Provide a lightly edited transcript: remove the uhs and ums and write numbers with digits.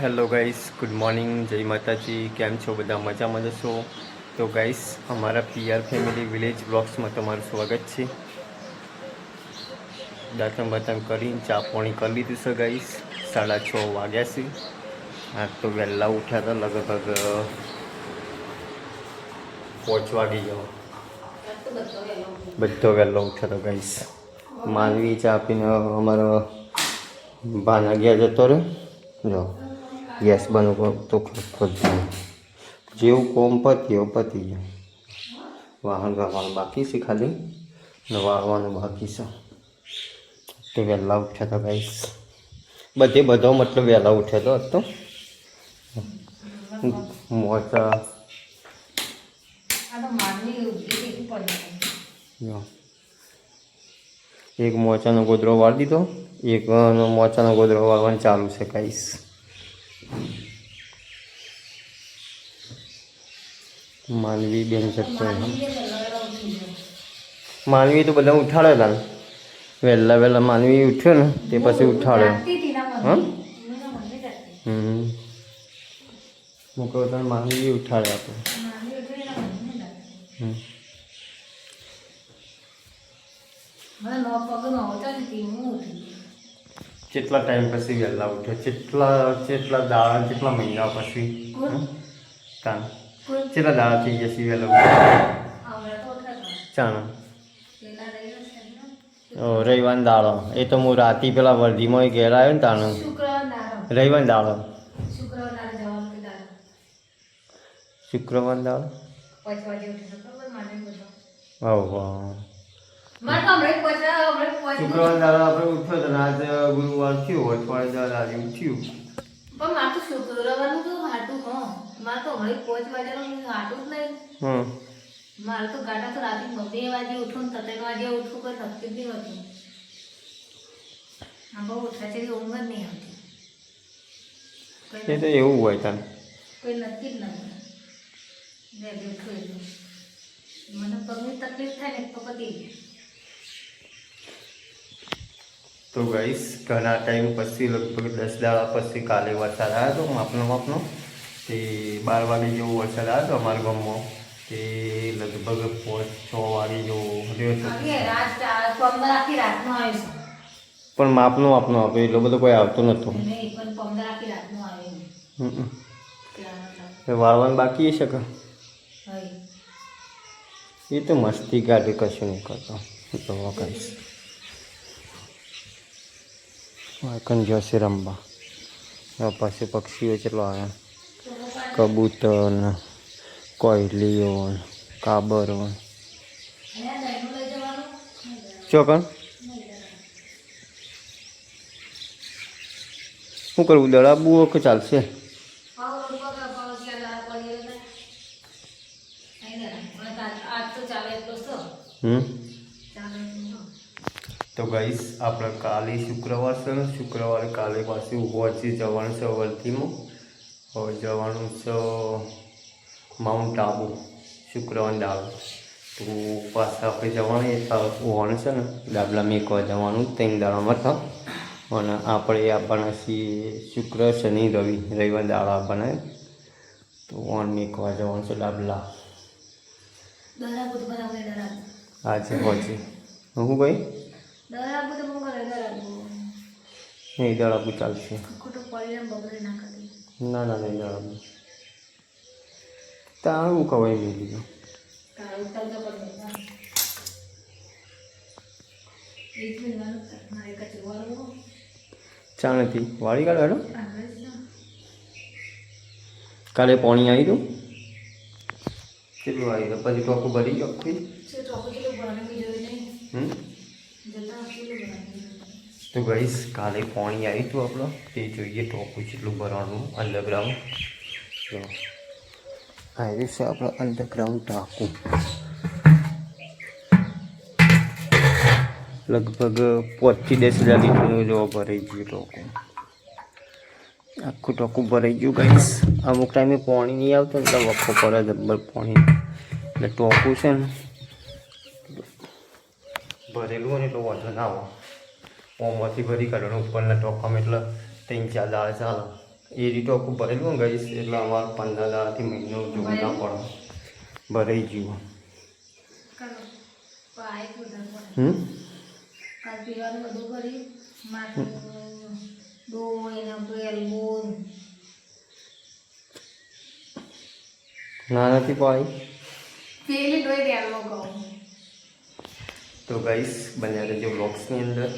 Hello guys, good morning, જય માતાજી. કેમ છો બધા? મજામાં જશો? તો ગાઈસ, અમારા પીઆર ફેમિલી વિલેજ બ્લોગ્સમાં તમારું સ્વાગત છે. દાંતણ બાતણ કરીને ચા પાણી કરી લીધું છે ગાઈસ. 6:30 વાગ્યા છે. આજ તો વહેલા ઉઠ્યા હતા, લગભગ 5 વાગી ગયો. બધો વહેલો ઉઠ્યો હતો ગાઈસ. માનવી ચા પીને અમારો ભાના ગયા જતો રહ્યો. જો ગેસ બંધ તો ખોદવાનું જેવું કોમ પતી એવું પતી ગયું. વાહન વાળવાનું બાકી છે, ખાલી ને વાળવાનું બાકી છે. તે વહેલા ઉઠ્યા હતા ગાઈસ. બધો મતલબ વહેલા ઉઠ્યો હતો. મોચા એક મોચાનો ગોદરો વાળી દીધો, એક મોચાનો ગોદરો વાળવાનું ચાલુ છે ગાઈસ. માનવી બેન જતો માનવી તો બધા ઉઠાડે હતા ને વહેલા માનવી ઉઠ્યો ને તે પછી ઉઠાડ્યો. હા હું કહું તને માનવી ઉઠાડે આપણે. કેટલા ટાઈમ પછી વહેલા ઉઠ્યો? કેટલા દાડા, કેટલા મહિના પછી? તાન કેટલા દાડા થઈ ગયા છે વહેલા ચાણ રવિવાર દાડો. એ તો હું રાતે પેલા વર્ધીમાં ઘેર આવ્યો ને તાણ રવિવાર દાડો, શુક્રવાર દાડો. શુક્રવાર દાડો આપણે ઉઠ્યો હતો ને આજે ગુરુવાર થયું, અઠવાડિયે દાડે આજે ઉઠ્યું. પણ મારે તો શુક્રવારનું તો હાટું મારે તો હમણાં 5 વાગ્યાનું હાટું જ નહીં. મારે તો ગાડા તો રાતે 2 વાગે ઉઠું ને 3 વાગે ઉઠું, કોઈ તકલીફ નહીં હોતી. આ બહુ ઉઠા છે, ઊંઘ જ નહીં આવતી. એ તો એવું હોય તને કોઈ નક્કી જ નથી. વહેલી ઉઠું એટલું મને પગની તકલીફ થાય ને તો પતી જાય. તો ગાઈસ, ઘણા ટાઈમ પછી લગભગ 10 દાડા પછી કાલે વરસાદ આવ્યો હતો. માપનો તે 12 વાગે જેવો વરસાદ આવ્યો હતો અમારા ગામમાં. તે લગભગ 5-6 વાગે જેવો રહ્યો હતો. પણ માપનો આપ્યો, એટલો બધો કોઈ આવતો નહોતો. વાળવાનું બાકી છે કે એ તો મસ્તી કાઢી, કશું નહીં કરતો. તો કહીશ વાયકન જશે રમવા. પાસે પક્ષીઓ ચેટલો આવ્યા, કબૂતર ને કોયલીઓ ને કાબરો. ચોકન શું કરવું? દડાબુઓ કે ચાલશે? તો ગાઈસ, આપણે કાલે શુક્રવાર છે ને, શુક્રવારે કાલે પાછું વોચી જવાનું છે વર્ધીમાં. હવે જવાનું છે માઉન્ટ આબુ શુક્રવાર દાડો. તો પાછા આપણે જવાનું હોવાનું છે ને ડાબલા મેકવા જવાનું 3 દાડામાં હતા. અને આપણે આપવાના છીએ શુક્ર, શનિ, રવિવાર દાડા આપવાના. તો ઓન મેકવા જવાનું છે ડાબલા આજે પહોંચી. હું ભાઈ નહીં દડાબુ ચાલશે. ના નહીં દડાબુ તારું કવાય મેં લીધું. ચા નથી વાળી કાઢો. કાલે પાણી આવી હતું કેટલું આવી હતું? પછી ટોકું ભરી ગયો. તો ગાઈસ, કાલે પાણી આવ્યું હતું આપણો, તે જોઈએ ટોકું જેટલું ભરવાનું. અંડરગ્રાઉન્ડ આવ્યું છે આપણે, અંડરગ્રાઉન્ડ ટાંકું. લગભગ 5 થી 10 હજાર લીટરનું જો ભરાઈ ગયું ટોકું. આખું ટોકું ભરાઈ ગયું ગાઈસ. અમુક ટાઈમે પાણી નહીં આવતું ને તો વખો પડે જબ્બર પાણી. એટલે ટોકું છે ને ભરેલું હોય ને તો વાંધો ના આવે. ઓમાંથી ભરી કાઢવાનું ઉપરના ટોકામાં એટલે 3-4 દાડા ચાલે. એ રીતે આખું ભરેલું ગઈશ એટલે અમારે 15 દાડાથી મહિનો જોવું ના પડે ભરાઈ ગયું. કરો પાય તો ધરવા હમ કાલ પીવાનું બધું કરી માથું ડોય ને એલ્બો ના નથી પાઈ. પેલી ડોય એલ્બો કહું તો ગાઈસ બન્યા રહેજો વ્લોગ્સની અંદર.